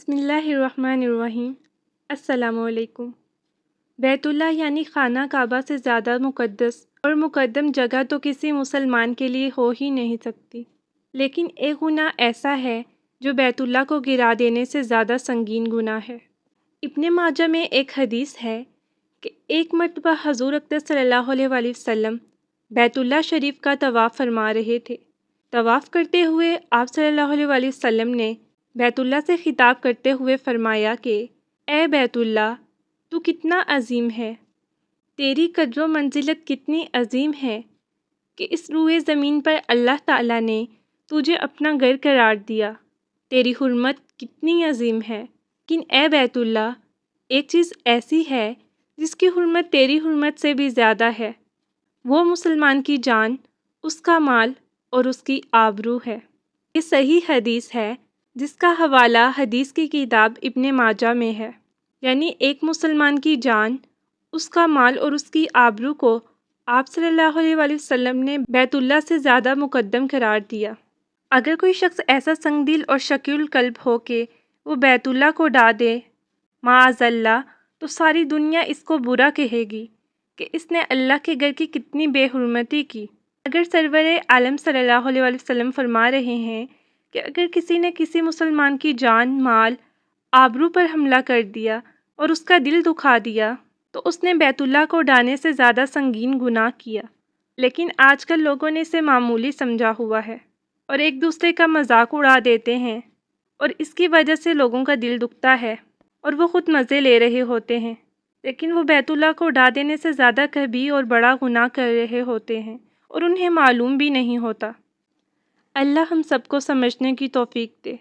بسم اللہ الرحمن الرحیم۔ السلام علیکم۔ بیت اللہ یعنی خانہ کعبہ سے زیادہ مقدس اور مقدم جگہ تو کسی مسلمان کے لیے ہو ہی نہیں سکتی، لیکن ایک گناہ ایسا ہے جو بیت اللہ کو گرا دینے سے زیادہ سنگین گناہ ہے۔ ابن ماجہ میں ایک حدیث ہے کہ ایک مرتبہ حضور اقدس صلی اللہ علیہ وسلم بیت اللہ شریف کا طواف فرما رہے تھے۔ طواف کرتے ہوئے آپ صلی اللہ علیہ وسلم نے بیت اللہ سے خطاب کرتے ہوئے فرمایا کہ اے بیت اللہ، تو کتنا عظیم ہے، تیری قدر و منزلت کتنی عظیم ہے کہ اس روئے زمین پر اللہ تعالیٰ نے تجھے اپنا گھر قرار دیا، تیری حرمت کتنی عظیم ہے۔ لیکن اے بیت اللہ، ایک چیز ایسی ہے جس کی حرمت تیری حرمت سے بھی زیادہ ہے، وہ مسلمان کی جان، اس کا مال اور اس کی آبرو ہے۔ یہ صحیح حدیث ہے جس کا حوالہ حدیث کی کتاب ابن ماجہ میں ہے، یعنی ایک مسلمان کی جان، اس کا مال اور اس کی آبرو کو آپ صلی اللہ علیہ وسلم نے بیت اللہ سے زیادہ مقدم قرار دیا۔ اگر کوئی شخص ایسا سنگ دل اور شکیل القلب ہو کہ وہ بیت اللہ کو ڈھا دے معاذ اللہ، تو ساری دنیا اس کو برا کہے گی کہ اس نے اللہ کے گھر کی کتنی بے حرمتی کی۔ اگر سرور عالم صلی اللہ علیہ وسلم فرما رہے ہیں کہ اگر کسی نے کسی مسلمان کی جان، مال، آبرو پر حملہ کر دیا اور اس کا دل دکھا دیا تو اس نے بیت اللہ کو ڈھانے سے زیادہ سنگین گناہ کیا، لیکن آج کل لوگوں نے اسے معمولی سمجھا ہوا ہے اور ایک دوسرے کا مذاق اڑا دیتے ہیں، اور اس کی وجہ سے لوگوں کا دل دکھتا ہے اور وہ خود مزے لے رہے ہوتے ہیں، لیکن وہ بیت اللہ کو ڈھا دینے سے زیادہ کبھی اور بڑا گناہ کر رہے ہوتے ہیں اور انہیں معلوم بھی نہیں ہوتا۔ اللہ ہم سب کو سمجھنے کی توفیق دے۔